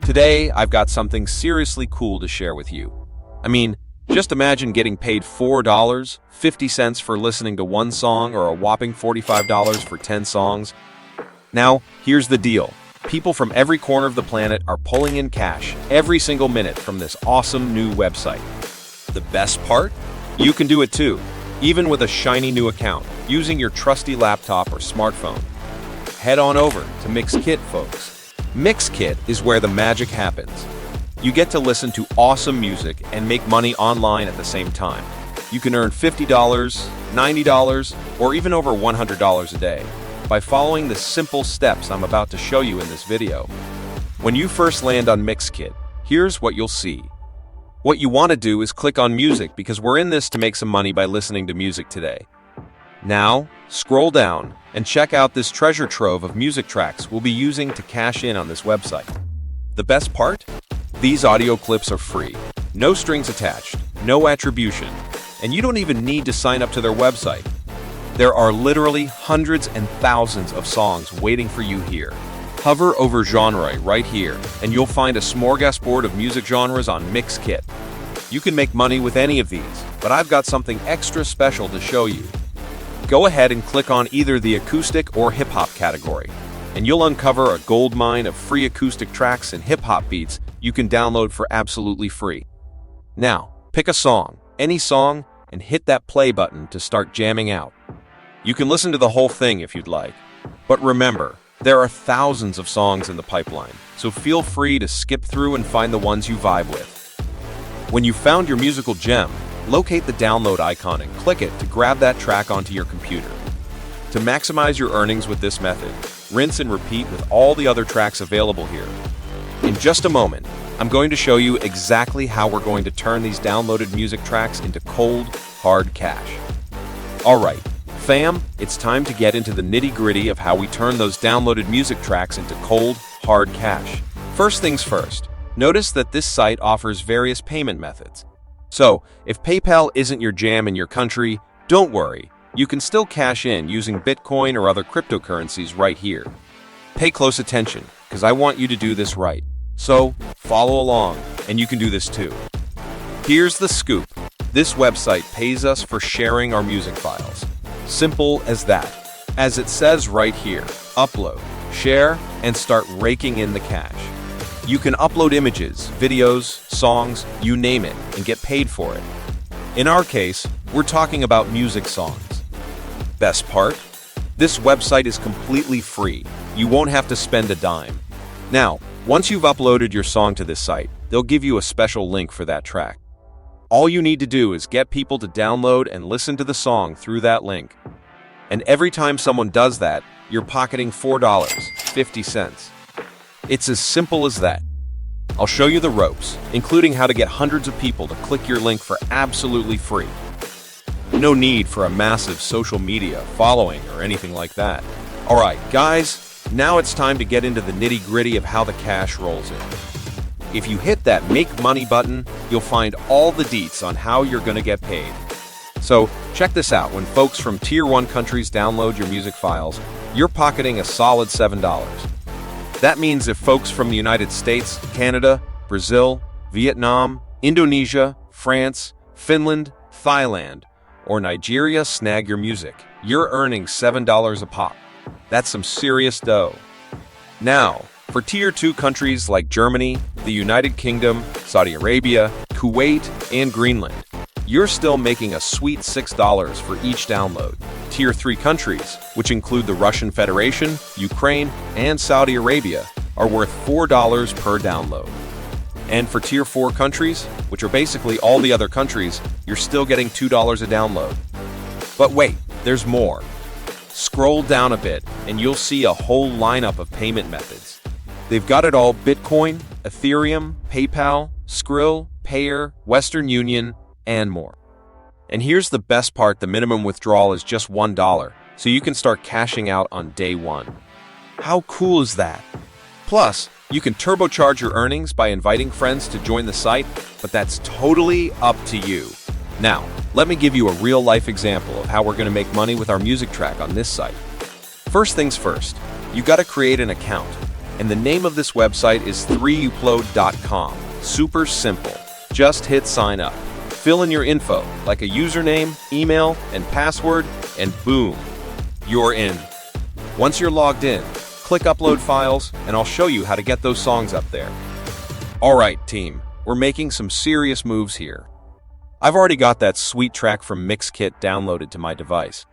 Today, I've got something seriously cool to share with you. I mean, just imagine getting paid $4.50 for listening to one song or a whopping $45 for 10 songs. Now, here's the deal. People from every corner of the planet are pulling in cash every single minute from this awesome new website. The best part? You can do it too, even with a shiny new account, using your trusty laptop or smartphone. Head on over to MixKit, folks. MixKit is where the magic happens. You get to listen to awesome music and make money online at the same time. You can earn $50, $90, or even over $100 a day by following the simple steps I'm about to show you in this video. When you first land on MixKit, here's what you'll see. What you want to do is click on music because we're in this to make some money by listening to music today. Now, scroll down and check out this treasure trove of music tracks we'll be using to cash in on this website. The best part? These audio clips are free, no strings attached, no attribution, and you don't even need to sign up to their website. There are literally hundreds and thousands of songs waiting for you here. Hover over genre right here, and you'll find a smorgasbord of music genres on MixKit. You can make money with any of these, but I've got something extra special to show you. Go ahead and click on either the acoustic or hip-hop category, and you'll uncover a goldmine of free acoustic tracks and hip-hop beats you can download for absolutely free. Now, pick a song, any song, and hit that play button to start jamming out. You can listen to the whole thing if you'd like, but remember, there are thousands of songs in the pipeline, so feel free to skip through and find the ones you vibe with. When you've found your musical gem, locate the download icon and click it to grab that track onto your computer. To maximize your earnings with this method, rinse and repeat with all the other tracks available here. In just a moment, I'm going to show you exactly how we're going to turn these downloaded music tracks into cold, hard cash. Alright, fam, it's time to get into the nitty-gritty of how we turn those downloaded music tracks into cold, hard cash. First things first, notice that this site offers various payment methods. So, if PayPal isn't your jam in your country, don't worry. You can still cash in using Bitcoin or other cryptocurrencies right here. Pay close attention, because I want you to do this right. So, follow along, and you can do this too. Here's the scoop. This website pays us for sharing our music files. Simple as that. As it says right here, upload, share, and start raking in the cash. You can upload images, videos, songs, you name it, and get paid for it. In our case, we're talking about music songs. Best part? This website is completely free. You won't have to spend a dime. Now, once you've uploaded your song to this site, they'll give you a special link for that track. All you need to do is get people to download and listen to the song through that link. And every time someone does that, you're pocketing $4.50. It's as simple as that. I'll show you the ropes, including how to get hundreds of people to click your link for absolutely free. No need for a massive social media following or anything like that. Alright, guys, now it's time to get into the nitty-gritty of how the cash rolls in. If you hit that Make Money button, you'll find all the deets on how you're going to get paid. So, check this out. When folks from Tier 1 countries download your music files, you're pocketing a solid $7. That means if folks from the United States, Canada, Brazil, Vietnam, Indonesia, France, Finland, Thailand, or Nigeria snag your music, you're earning $7 a pop. That's some serious dough. Now, for Tier 2 countries like Germany, the United Kingdom, Saudi Arabia, Kuwait, and Greenland, you're still making a sweet $6 for each download. Tier 3 countries, which include the Russian Federation, Ukraine, and Saudi Arabia, are worth $4 per download. And for Tier 4 countries, which are basically all the other countries, you're still getting $2 a download. But wait, there's more. Scroll down a bit, and you'll see a whole lineup of payment methods. They've got it all: Bitcoin, Ethereum, PayPal, Skrill, Payer, Western Union, and more. And here's the best part: the minimum withdrawal is just $1, so you can start cashing out on day one. How cool is that? Plus, you can turbocharge your earnings by inviting friends to join the site, but that's totally up to you. Now, let me give you a real-life example of how we're going to make money with our music track on this site. First things first, you got to create an account. And the name of this website is 3upload.com. Super simple. Just hit sign up. Fill in your info, like a username, email, and password, and boom, you're in. Once you're logged in, click Upload Files, and I'll show you how to get those songs up there. Alright, team, we're making some serious moves here. I've already got that sweet track from Mixkit downloaded to my device.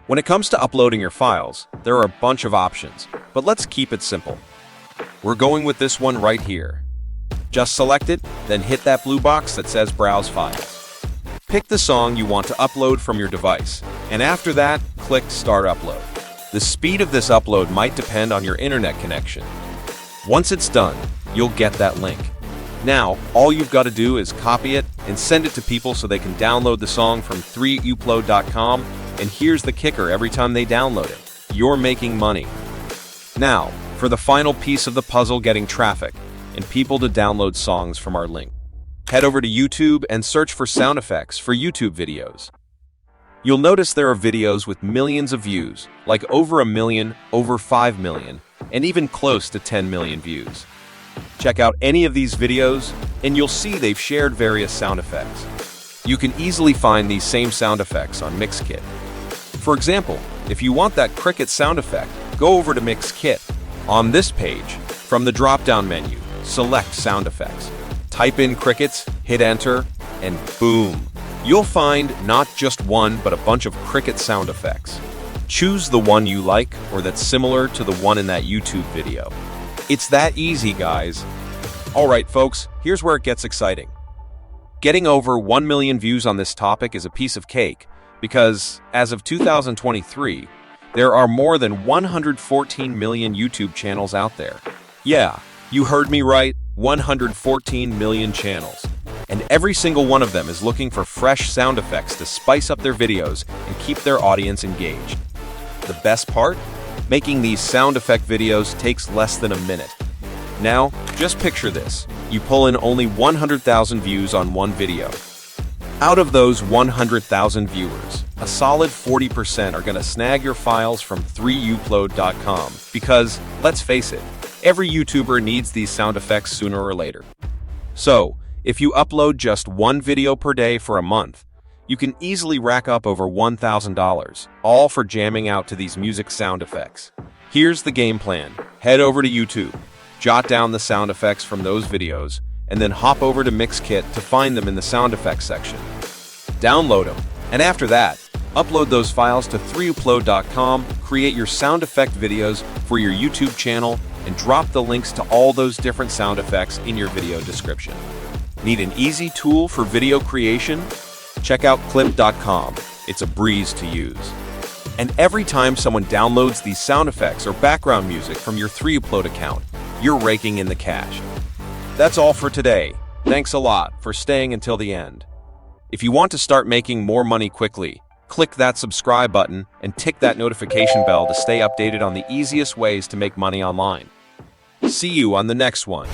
When it comes to uploading your files, there are a bunch of options, but let's keep it simple. We're going with this one right here. Just select it, then hit that blue box that says Browse Files. Pick the song you want to upload from your device, and after that, click Start Upload. The speed of this upload might depend on your internet connection. Once it's done, you'll get that link. Now, all you've got to do is copy it and send it to people so they can download the song from 3upload.com, and here's the kicker: every time they download it, you're making money. Now, for the final piece of the puzzle, getting traffic and people to download songs from our link. Head over to YouTube and search for sound effects for YouTube videos. You'll notice there are videos with millions of views, like over 1 million, over 5 million, and even close to 10 million views. Check out any of these videos, and you'll see they've shared various sound effects. You can easily find these same sound effects on Mixkit. For example, if you want that cricket sound effect, go over to Mixkit. On this page, from the drop-down menu, select Sound Effects. Type in crickets, hit enter, and boom! You'll find not just one, but a bunch of cricket sound effects. Choose the one you like or that's similar to the one in that YouTube video. It's that easy, guys. Alright folks, here's where it gets exciting. Getting over 1 million views on this topic is a piece of cake because, as of 2023, there are more than 114 million YouTube channels out there. Yeah, you heard me right, 114 million channels. And every single one of them is looking for fresh sound effects to spice up their videos and keep their audience engaged. The best part? Making these sound effect videos takes less than a minute. Now, just picture this. You pull in only 100,000 views on one video. Out of those 100,000 viewers, a solid 40% are going to snag your files from 3upload.com because, let's face it, every YouTuber needs these sound effects sooner or later. So, if you upload just one video per day for a month, you can easily rack up over $1,000, all for jamming out to these music sound effects. Here's the game plan. Head over to YouTube, jot down the sound effects from those videos, and then hop over to Mixkit to find them in the sound effects section. Download them, and after that, upload those files to 3upload.com, create your sound effect videos for your YouTube channel, and drop the links to all those different sound effects in your video description. Need an easy tool for video creation? Check out clip.com. It's a breeze to use. And every time someone downloads these sound effects or background music from your 3upload account, you're raking in the cash. That's all for today. Thanks a lot for staying until the end. If you want to start making more money quickly, click that subscribe button and tick that notification bell to stay updated on the easiest ways to make money online. See you on the next one.